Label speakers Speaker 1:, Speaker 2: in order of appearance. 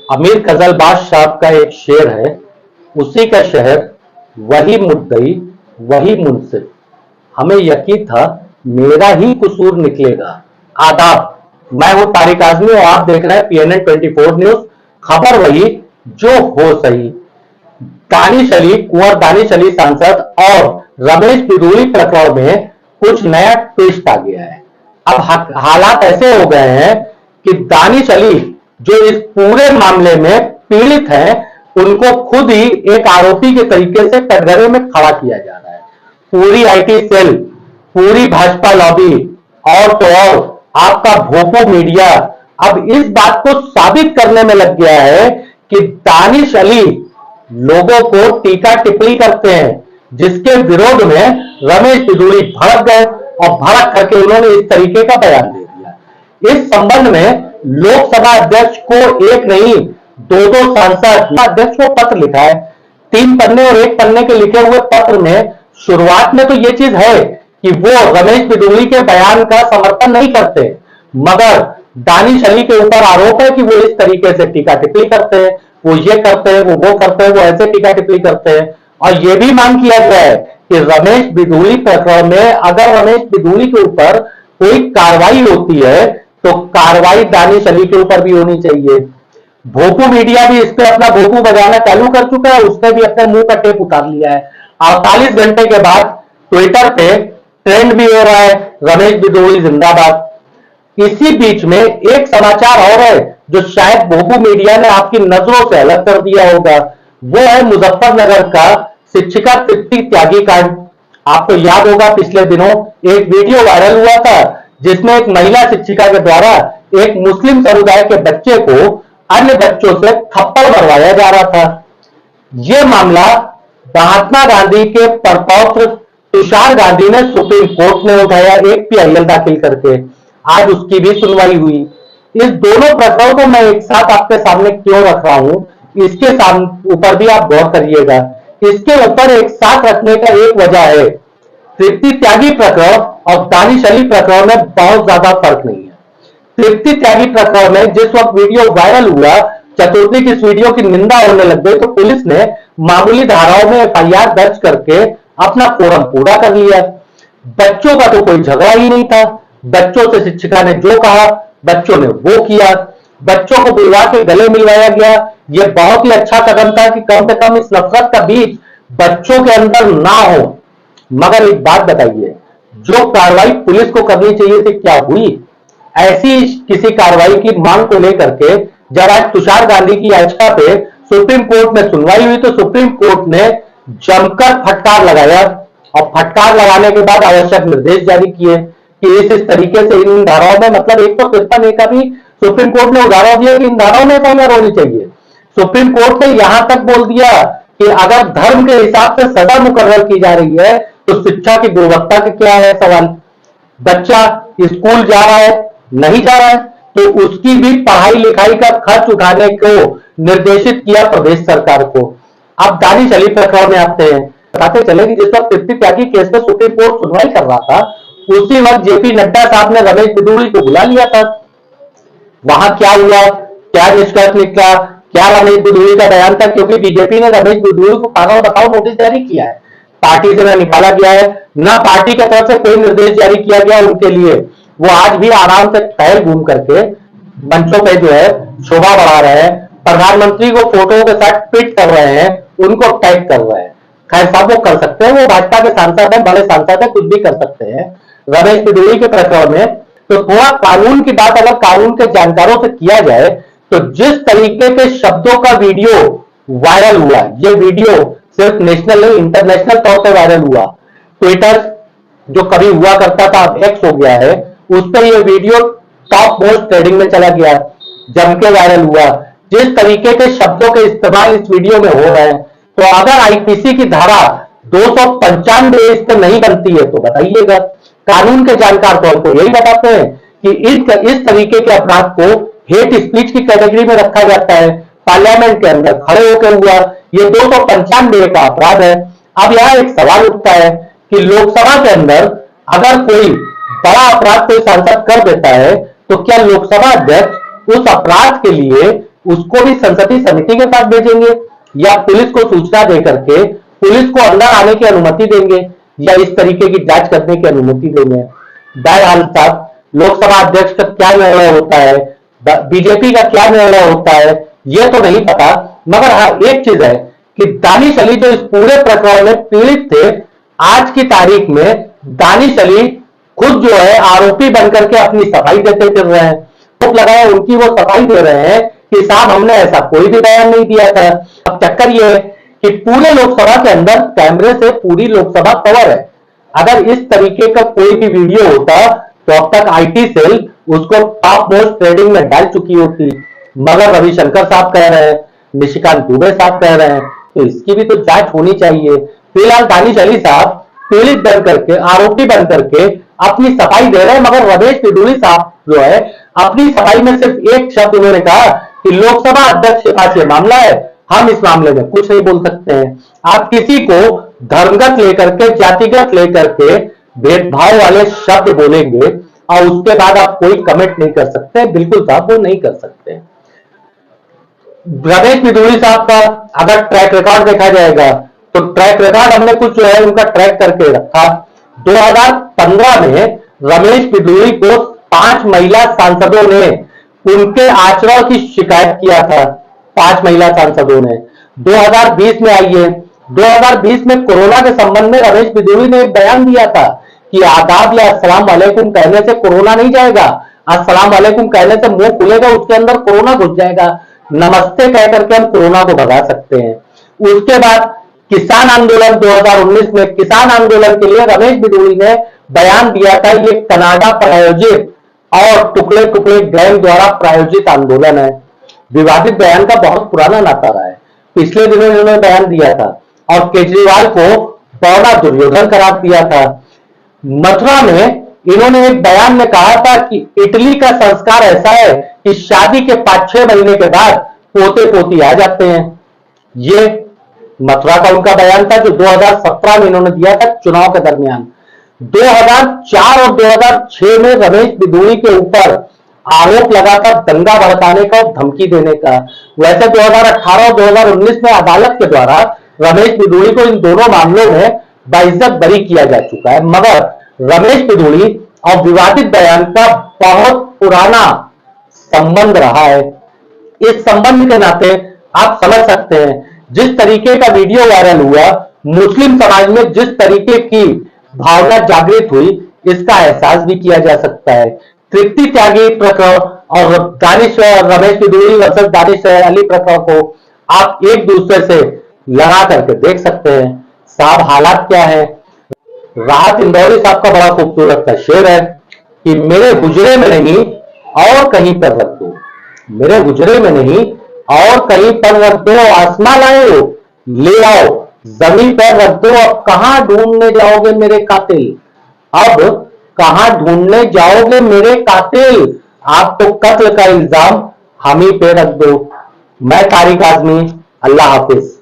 Speaker 1: अमीर गजलबाज साहब का एक शेर है, उसी का शहर, वही मुद्दई, वही मुंसिफ। हमें यकीन था मेरा ही कसूर निकलेगा। आदाब, मैं हूं तारिक आजमी और आप देख रहे हैं पीएनएन 24 न्यूज। खबर वही जो हो सही। दानिश अली, कुंवर दानिश अली सांसद और रमेश बिदूरी प्रकरण में कुछ नया ट्विस्ट आ गया है। अब हालात ऐसे हो गए हैं कि दानिश अली जो इस पूरे मामले में पीड़ित हैं, उनको खुद ही एक आरोपी के तरीके से कटघरे में खड़ा किया जा रहा है। पूरी आईटी सेल, पूरी भाजपा लॉबी और तो और आपका भोपो मीडिया अब इस बात को साबित करने में लग गया है कि दानिश अली लोगों को टीका टिप्पणी करते हैं, जिसके विरोध में रमेश बिदूरी भड़क गए और भड़क करके उन्होंने इस तरीके का बयान दे दिया। इस संबंध में लोकसभा अध्यक्ष को एक नहीं दो सांसद अध्यक्ष को पत्र लिखा है। 3 पन्ने और 1 पन्ने के लिखे हुए पत्र में शुरुआत में तो ये चीज है कि वो रमेश बिदूरी के बयान का समर्थन नहीं करते, मगर दानिश अली के ऊपर आरोप है कि वो इस तरीके से टीका टिप्पणी करते हैं, वो ये करते हैं, वो करते हैं, वो ऐसे टीका टिप्पणी करते हैं। और ये भी मांग किया गया है कि रमेश बिदूरी प्रकरण में अगर रमेश बिदूरी के ऊपर कोई कार्रवाई होती है तो कार्रवाई दानिश अली के ऊपर भी होनी चाहिए। भोपू मीडिया भी इस पे अपना भोपू बजाना चालू कर चुका है, उसने भी अपने मुंह का टेप उतार लिया है। 48 घंटे के बाद ट्विटर पे ट्रेंड भी हो रहा है, रमेश बिदूरी जिंदाबाद। इसी बीच में एक समाचार और है जो शायद भोपू मीडिया ने आपकी नजरों से अलग कर दिया होगा। वो है मुजफ्फरनगर का शिक्षिका तृप्ति त्यागी कांड। आपको याद होगा पिछले दिनों एक वीडियो वायरल हुआ था जिसमें एक महिला शिक्षिका के द्वारा एक मुस्लिम समुदाय के बच्चे को अन्य बच्चों से थप्पड़ मरवाया जा रहा था। यह मामला महात्मा गांधी के परपौत्र तुषार गांधी ने सुप्रीम कोर्ट में उठाया, एक पीआईएल दाखिल करके। आज उसकी भी सुनवाई हुई। इस दोनों प्रकरणों को मैं एक साथ आपके सामने क्यों रख रहा हूं, इसके ऊपर भी आप गौर करिएगा। इसके ऊपर एक साथ रखने का एक वजह है, तृप्ति त्यागी प्रकरण और दानिश अली प्रकरण में बहुत ज्यादा फर्क नहीं है। तृप्ति त्यागी प्रकरण में जिस वक्त वीडियो वायरल हुआ, चतुर्थी की इस वीडियो की निंदा होने लग गई, तो पुलिस ने मामूली धाराओं में एफआईआर दर्ज करके अपना फोरम पूरा कर लिया। बच्चों का तो कोई झगड़ा ही नहीं था। बच्चों से शिक्षिका ने जो कहा बच्चों ने वो किया, बच्चों को बुलवा के गले मिलवाया गया। यह बहुत ही अच्छा कदम था कि कम से कम इस नफरत का बीज बच्चों के अंदर ना हो। मगर एक बात बताइए, जो कार्रवाई पुलिस को करनी चाहिए थी क्या हुई? ऐसी किसी कार्रवाई की मांग को लेकर के जब आज तुषार गांधी की याचिका पे सुप्रीम कोर्ट में सुनवाई हुई तो सुप्रीम कोर्ट ने जमकर फटकार लगाया और फटकार लगाने के बाद आवश्यक निर्देश जारी किए कि इस तरीके से इन धाराओं में, मतलब 153 का भी सुप्रीम कोर्ट ने उदाहरण दिया कि इन धाराओं में एफआईआर होनी चाहिए। सुप्रीम कोर्ट ने यहां तक बोल दिया कि अगर धर्म के हिसाब से सजा मुकर्रर की जा रही है तो शिक्षा की गुणवत्ता का क्या है सवाल। बच्चा स्कूल जा रहा है, नहीं जा रहा है, तो उसकी भी पढ़ाई लिखाई का खर्च उठाने को निर्देशित किया प्रदेश सरकार को। अब दानिश अली प्रकरण में आते हैं, बताते चले कि जिस वक्त तृप्ति त्यागी केस में सुप्रीम कोर्ट सुनवाई कर रहा था, उसी वक्त जेपी नड्डा साहब ने रमेश बिदूरी को बुला लिया था। वहां क्या हुआ, क्या निष्कर्ष निकला, क्या रमेश बिदूरी का बयान था? क्योंकि बीजेपी ने रमेश बिदूरी को खाना बताओ नोटिस जारी किया है, पार्टी से ना निकाला गया है, ना पार्टी की तरफ से कोई निर्देश जारी किया गया उनके लिए। वो आज भी आराम से टहल घूम करके मंचों पे जो है शोभा बढ़ा रहे हैं, प्रधानमंत्री को फोटो के साथ ट्वीट कर रहे हैं, उनको टैग कर रहे हैं। खैर सब वो कर सकते हैं, वो भाजपा के सांसद हैं, बड़े सांसद हैं, कुछ भी कर सकते हैं। रमेश बिदूरी के प्रकरण में तो थोड़ा कानून की बात अगर कानून के जानकारों से किया जाए तो जिस तरीके के शब्दों का वीडियो वायरल हुआ, ये वीडियो सिर्फ नेशनल नहीं इंटरनेशनल तौर पर वायरल हुआ। ट्विटर जो कभी हुआ करता था अब एक्स हो गया है, उस पर यह वीडियो टॉप मोस्ट ट्रेडिंग में चला गया, जम के वायरल हुआ। जिस तरीके के शब्दों के इस्तेमाल इस वीडियो में हो रहे हैं, तो अगर आईपीसी की धारा 295 इस पर नहीं बनती है तो बताइएगा। कानून के जानकार तो हमको यही बताते हैं कि इस तरीके के अपराध को हेट स्पीच की कैटेगरी में रखा जाता है। पार्लियामेंट के अंदर खड़े होकर हुआ, ये 295 का अपराध है। अब यहां एक सवाल उठता है कि लोकसभा के अंदर अगर कोई बड़ा अपराध कोई सांसद कर देता है तो क्या लोकसभा अध्यक्ष उस अपराध के लिए उसको भी संसदीय समिति के पास भेजेंगे या पुलिस को सूचना देकर के पुलिस को अंदर आने की अनुमति देंगे या इस तरीके की जांच करने की अनुमति देंगे। बहरहाल साहब, लोकसभा अध्यक्ष का क्या निर्णय होता है, बीजेपी का क्या निर्णय होता है, यह तो नहीं पता, मगर हाँ एक चीज है कि दानिश अली जो इस पूरे प्रकरण में पीड़ित थे, आज की तारीख में दानिश अली खुद जो है आरोपी बनकर के अपनी सफाई देते फिर रहे हैं। तो लगाया उनकी वो सफाई दे रहे हैं कि साहब हमने ऐसा कोई भी बयान नहीं दिया था। अब चक्कर ये है कि पूरे लोकसभा के अंदर कैमरे से पूरी लोकसभा कवर है। अगर इस तरीके का कोई भी वीडियो होता तो अब तक आईटी सेल उसको टॉप मोस्ट ट्रेडिंग में डाल चुकी होती, मगर रविशंकर साहब कह रहे हैं, निशिकांत दुबे साहब कह रहे हैं, तो इसकी भी तो जांच होनी चाहिए। फिलहाल दानिश अली साहब पीड़ित बन करके, आरोपी बन करके अपनी सफाई दे रहे हैं, मगर रमेश बिदुड़ी साहब जो है अपनी सफाई में सिर्फ एक शब्द उन्होंने कहा कि लोकसभा अध्यक्ष के पास ये मामला है, हम इस मामले में कुछ नहीं बोल सकते हैं। आप किसी को धर्मगत लेकर के, जातिगत लेकर के भेदभाव वाले शब्द बोलेंगे और उसके बाद आप कोई कमेंट नहीं कर सकते, बिल्कुल साहब वो नहीं कर सकते। रमेश बिदुड़ी साहब का अगर ट्रैक रिकॉर्ड देखा जाएगा तो ट्रैक रिकॉर्ड हमने कुछ जो है उनका ट्रैक करके रखा। 2015 में रमेश बिदुड़ी को 5 महिला सांसदों ने उनके आचरण की शिकायत किया था। 5 महिला सांसदों ने 2020 में आई है। 2020 में कोरोना के संबंध में रमेश बिदुड़ी ने एक बयान दिया था कि आदाब या अस्सलाम वालेकुम कहने से कोरोना नहीं जाएगा, अस्सलाम वालेकुम कहने से मुंह खुलेगा, उसके अंदर कोरोना घुस जाएगा, नमस्ते कहकर के हम कोरोना को भगा सकते हैं। उसके बाद किसान आंदोलन 2019 में, किसान आंदोलन के लिए रमेश बिदुड़ी ने बयान दिया था ये कनाडा प्रायोजित और टुकड़े टुकड़े गैंग द्वारा प्रायोजित आंदोलन है। विवादित बयान का बहुत पुराना नाता रहा है। पिछले दिनों इन्होंने बयान दिया था और केजरीवाल को पौड़ा दुर्योधन करार दिया था। मथुरा में इन्होंने एक बयान में कहा था कि इटली का संस्कार ऐसा है कि शादी के 5-6 महीने के बाद पोते पोती आ जाते हैं। ये मथुरा का उनका बयान था जो 2017 में इन्होंने दिया था चुनाव के दरमियान। 2004 और 2006 में रमेश बिदुड़ी के ऊपर आरोप लगा था दंगा भड़काने का और धमकी देने का। वैसे 2018 और 2019 में अदालत के द्वारा रमेश बिदुड़ी को इन दोनों मामलों में बाइज्जत बरी किया जा चुका है, मगर रमेश बिदुड़ी और विवादित बयान का बहुत पुराना संबंध रहा है। इस संबंध के नाते आप समझ सकते हैं जिस तरीके का वीडियो वायरल हुआ, मुस्लिम समाज में जिस तरीके की भावना जागृत हुई, इसका एहसास भी किया जा सकता है। तृप्ति त्यागी प्रकरण और दानिश रमेश बिदुड़ी वर्सेस दानिश अली प्रकरण को आप एक दूसरे से लगा करके देख सकते हैं। साहब हालात क्या है। राहत इंदौरी साहब का बड़ा खूबसूरत सा शेर है कि मेरे गुजरे में नहीं और कहीं पर रख दो, मेरे गुजरे में नहीं और कहीं पर रख दो, आसमां लाए हो ले आओ, जमीन पर रख दो, अब कहां ढूंढने जाओगे मेरे कातिल, अब कहां ढूंढने जाओगे मेरे कातिल, आप तो कत्ल का इल्जाम हम ही पे रख दो। मैं तारिक आजमी, अल्लाह हाफिज।